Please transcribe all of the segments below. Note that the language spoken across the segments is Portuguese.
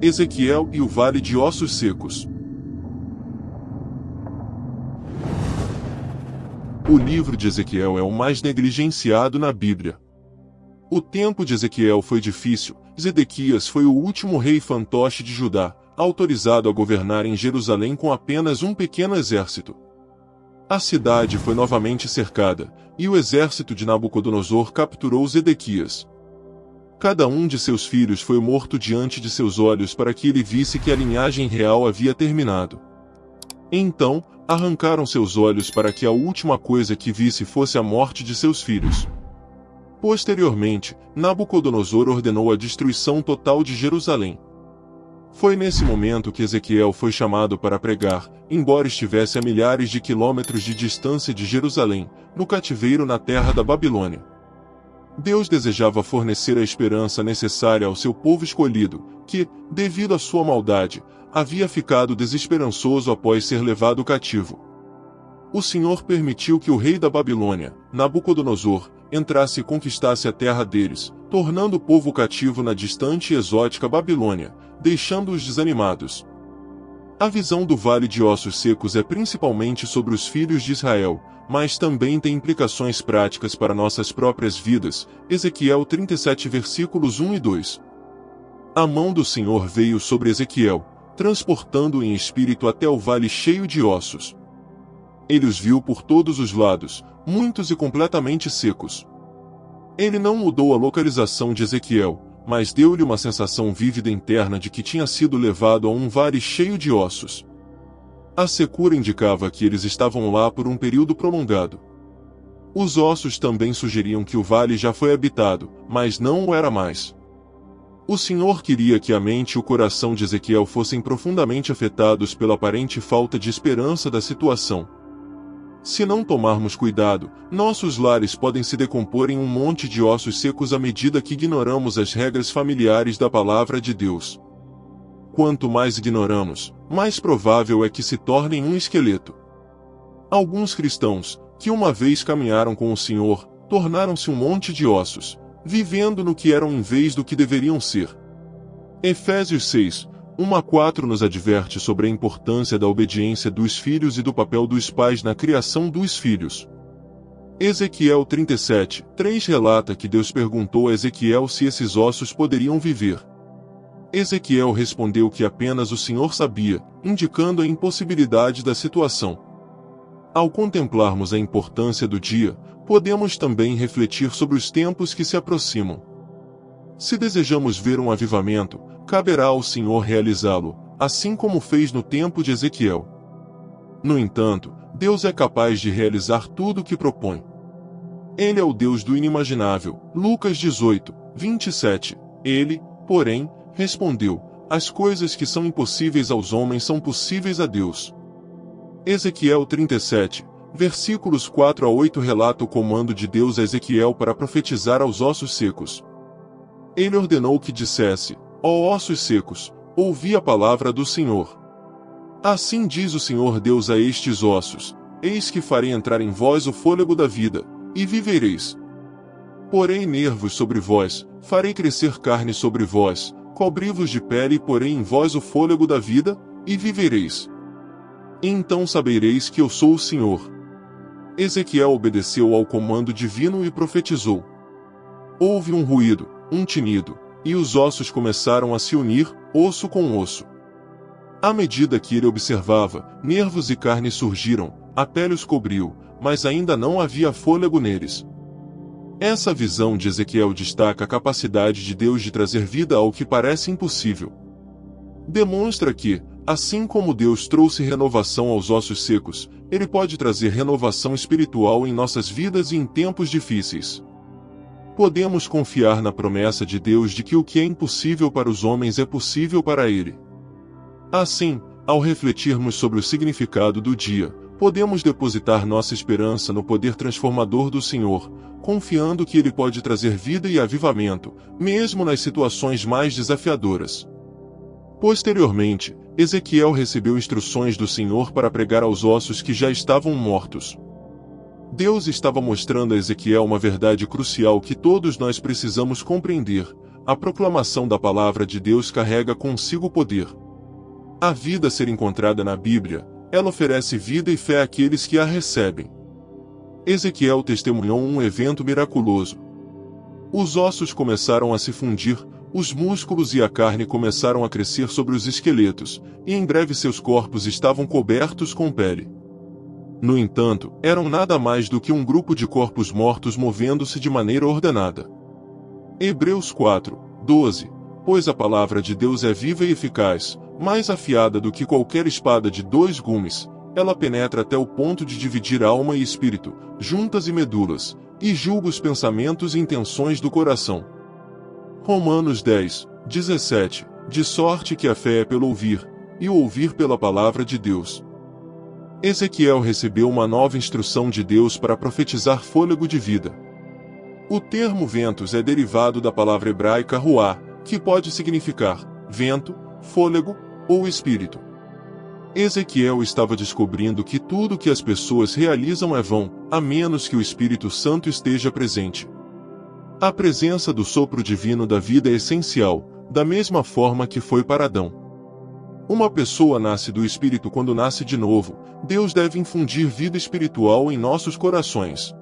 Ezequiel e o Vale de Ossos Secos. O livro de Ezequiel é o mais negligenciado na Bíblia. O tempo de Ezequiel foi difícil. Zedequias foi o último rei fantoche de Judá, autorizado a governar em Jerusalém com apenas um pequeno exército. A cidade foi novamente cercada, e o exército de Nabucodonosor capturou Zedequias. Cada um de seus filhos foi morto diante de seus olhos para que ele visse que a linhagem real havia terminado. Então, arrancaram seus olhos para que a última coisa que visse fosse a morte de seus filhos. Posteriormente, Nabucodonosor ordenou a destruição total de Jerusalém. Foi nesse momento que Ezequiel foi chamado para pregar, embora estivesse a milhares de quilômetros de distância de Jerusalém, no cativeiro na terra da Babilônia. Deus desejava fornecer a esperança necessária ao seu povo escolhido, que, devido à sua maldade, havia ficado desesperançoso após ser levado cativo. O Senhor permitiu que o rei da Babilônia, Nabucodonosor, entrasse e conquistasse a terra deles, tornando o povo cativo na distante e exótica Babilônia, deixando-os desanimados. A visão do Vale de Ossos Secos é principalmente sobre os filhos de Israel, mas também tem implicações práticas para nossas próprias vidas. Ezequiel 37 versículos 1 e 2. A mão do Senhor veio sobre Ezequiel, transportando-o em espírito até o vale cheio de ossos. Ele os viu por todos os lados, muitos e completamente secos. Ele não mudou a localização de Ezequiel, mas deu-lhe uma sensação vívida interna de que tinha sido levado a um vale cheio de ossos. A secura indicava que eles estavam lá por um período prolongado. Os ossos também sugeriam que o vale já foi habitado, mas não o era mais. O Senhor queria que a mente e o coração de Ezequiel fossem profundamente afetados pela aparente falta de esperança da situação. Se não tomarmos cuidado, nossos lares podem se decompor em um monte de ossos secos à medida que ignoramos as regras familiares da palavra de Deus. Quanto mais ignoramos, mais provável é que se tornem um esqueleto. Alguns cristãos, que uma vez caminharam com o Senhor, tornaram-se um monte de ossos, vivendo no que eram em vez do que deveriam ser. Efésios 6, 1 a 4 nos adverte sobre a importância da obediência dos filhos e do papel dos pais na criação dos filhos. Ezequiel 37, 3 relata que Deus perguntou a Ezequiel se esses ossos poderiam viver. Ezequiel respondeu que apenas o Senhor sabia, indicando a impossibilidade da situação. Ao contemplarmos a importância do dia, podemos também refletir sobre os tempos que se aproximam. Se desejamos ver um avivamento, caberá ao Senhor realizá-lo, assim como fez no tempo de Ezequiel. No entanto, Deus é capaz de realizar tudo o que propõe. Ele é o Deus do inimaginável. Lucas 18, 27. Ele, porém, respondeu: as coisas que são impossíveis aos homens são possíveis a Deus. Ezequiel 37, versículos 4 a 8 relata o comando de Deus a Ezequiel para profetizar aos ossos secos. Ele ordenou que dissesse: ó ossos secos, ouvi a palavra do Senhor. Assim diz o Senhor Deus a estes ossos: eis que farei entrar em vós o fôlego da vida, e vivereis. Porei nervos sobre vós, farei crescer carne sobre vós, cobri-vos de pele e porei em vós o fôlego da vida, e vivereis. Então sabereis que eu sou o Senhor. Ezequiel obedeceu ao comando divino e profetizou. Houve um ruído, um tinido, e os ossos começaram a se unir, osso com osso. À medida que ele observava, nervos e carne surgiram, a pele os cobriu, mas ainda não havia fôlego neles. Essa visão de Ezequiel destaca a capacidade de Deus de trazer vida ao que parece impossível. Demonstra que, assim como Deus trouxe renovação aos ossos secos, Ele pode trazer renovação espiritual em nossas vidas e em tempos difíceis. Podemos confiar na promessa de Deus de que o que é impossível para os homens é possível para Ele. Assim, ao refletirmos sobre o significado do dia, podemos depositar nossa esperança no poder transformador do Senhor, confiando que Ele pode trazer vida e avivamento, mesmo nas situações mais desafiadoras. Posteriormente, Ezequiel recebeu instruções do Senhor para pregar aos ossos que já estavam mortos. Deus estava mostrando a Ezequiel uma verdade crucial que todos nós precisamos compreender: a proclamação da palavra de Deus carrega consigo poder. A vida a ser encontrada na Bíblia, ela oferece vida e fé àqueles que a recebem. Ezequiel testemunhou um evento miraculoso. Os ossos começaram a se fundir, os músculos e a carne começaram a crescer sobre os esqueletos, e em breve seus corpos estavam cobertos com pele. No entanto, eram nada mais do que um grupo de corpos mortos movendo-se de maneira ordenada. Hebreus 4, 12. Pois a palavra de Deus é viva e eficaz, mais afiada do que qualquer espada de 2 gumes, ela penetra até o ponto de dividir alma e espírito, juntas e medulas, e julga os pensamentos e intenções do coração. Romanos 10, 17. De sorte que a fé é pelo ouvir, e o ouvir pela palavra de Deus. Ezequiel recebeu uma nova instrução de Deus para profetizar fôlego de vida. O termo ventos é derivado da palavra hebraica ruá, que pode significar vento, fôlego ou espírito. Ezequiel estava descobrindo que tudo que as pessoas realizam é vão, a menos que o Espírito Santo esteja presente. A presença do sopro divino da vida é essencial, da mesma forma que foi para Adão. Uma pessoa nasce do Espírito quando nasce de novo. Deus deve infundir vida espiritual em nossos corações.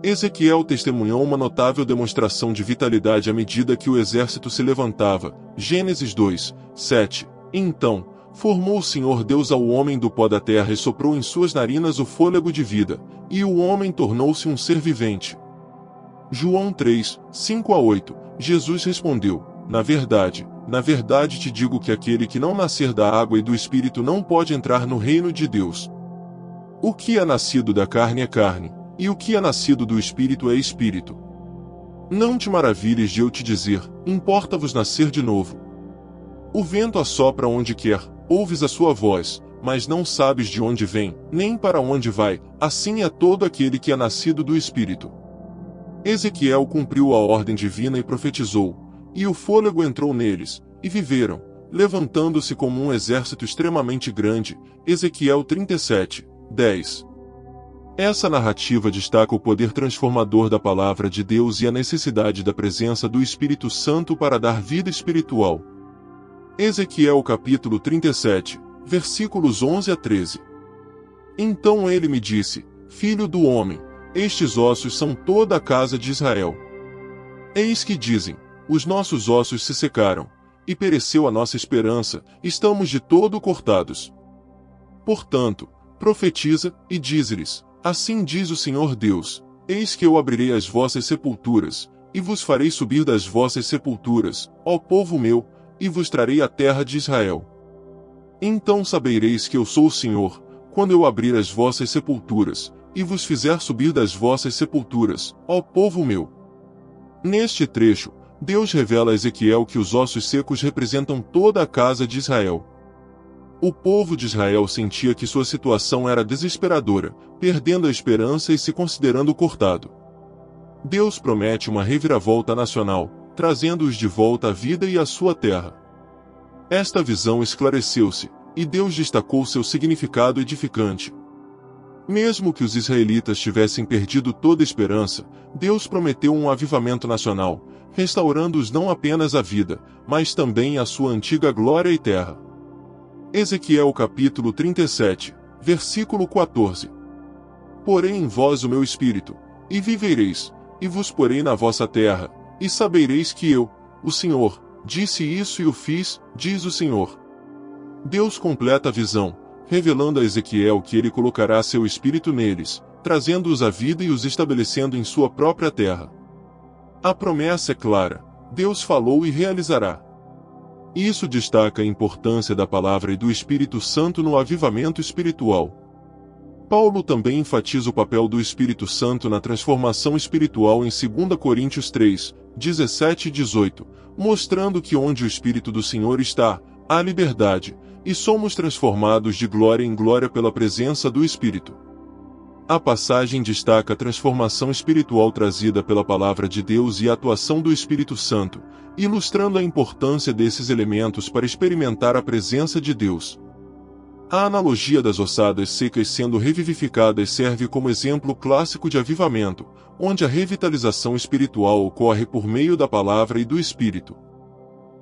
Ezequiel testemunhou uma notável demonstração de vitalidade à medida que o exército se levantava. Gênesis 2, 7. Então, formou o Senhor Deus ao homem do pó da terra e soprou em suas narinas o fôlego de vida, e o homem tornou-se um ser vivente. João 3, 5-8. Jesus respondeu: na verdade te digo que aquele que não nascer da água e do Espírito não pode entrar no reino de Deus. O que é nascido da carne é carne, e o que é nascido do Espírito é Espírito. Não te maravilhes de eu te dizer, importa-vos nascer de novo. O vento assopra onde quer, ouves a sua voz, mas não sabes de onde vem, nem para onde vai, assim é todo aquele que é nascido do Espírito. Ezequiel cumpriu a ordem divina e profetizou, e o fôlego entrou neles, e viveram, levantando-se como um exército extremamente grande. Ezequiel 37, 10. Essa narrativa destaca o poder transformador da palavra de Deus e a necessidade da presença do Espírito Santo para dar vida espiritual. Ezequiel capítulo 37, versículos 11 a 13. Então ele me disse: Filho do homem, estes ossos são toda a casa de Israel. Eis que dizem: os nossos ossos se secaram, e pereceu a nossa esperança, estamos de todo cortados. Portanto, profetiza, e dize-lhes: assim diz o Senhor Deus: eis que eu abrirei as vossas sepulturas, e vos farei subir das vossas sepulturas, ó povo meu, e vos trarei a terra de Israel. Então sabereis que eu sou o Senhor, quando eu abrir as vossas sepulturas, e vos fizer subir das vossas sepulturas, ó povo meu. Neste trecho, Deus revela a Ezequiel que os ossos secos representam toda a casa de Israel. O povo de Israel sentia que sua situação era desesperadora, perdendo a esperança e se considerando cortado. Deus promete uma reviravolta nacional, trazendo-os de volta à vida e à sua terra. Esta visão esclareceu-se, e Deus destacou seu significado edificante. Mesmo que os israelitas tivessem perdido toda esperança, Deus prometeu um avivamento nacional, restaurando-os não apenas à vida, mas também à sua antiga glória e terra. Ezequiel capítulo 37, versículo 14. Porém em vós o meu espírito, e vivereis, e vos porei na vossa terra, e sabereis que eu, o Senhor, disse isso e o fiz, diz o Senhor. Deus completa a visão, revelando a Ezequiel que ele colocará seu espírito neles, trazendo-os à vida e os estabelecendo em sua própria terra. A promessa é clara: Deus falou e realizará. Isso destaca a importância da palavra e do Espírito Santo no avivamento espiritual. Paulo também enfatiza o papel do Espírito Santo na transformação espiritual em 2 Coríntios 3, 17 e 18, mostrando que onde o Espírito do Senhor está, há liberdade, e somos transformados de glória em glória pela presença do Espírito. A passagem destaca a transformação espiritual trazida pela palavra de Deus e a atuação do Espírito Santo, ilustrando a importância desses elementos para experimentar a presença de Deus. A analogia das ossadas secas sendo revivificadas serve como exemplo clássico de avivamento, onde a revitalização espiritual ocorre por meio da palavra e do Espírito.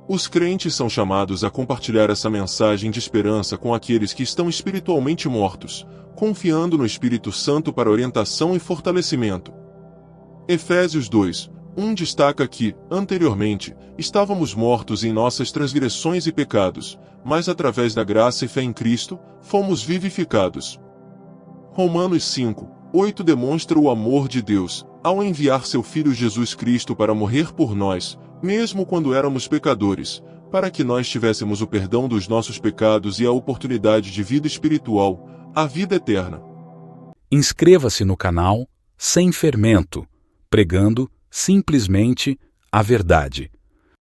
Os crentes são chamados a compartilhar essa mensagem de esperança com aqueles que estão espiritualmente mortos, confiando no Espírito Santo para orientação e fortalecimento. Efésios 2:1 destaca que, anteriormente, estávamos mortos em nossas transgressões e pecados, mas através da graça e fé em Cristo, fomos vivificados. Romanos 5:8 demonstra o amor de Deus, ao enviar seu Filho Jesus Cristo para morrer por nós, mesmo quando éramos pecadores, para que nós tivéssemos o perdão dos nossos pecados e a oportunidade de vida espiritual, a vida eterna. Inscreva-se no canal Sem Fermento, pregando simplesmente a verdade.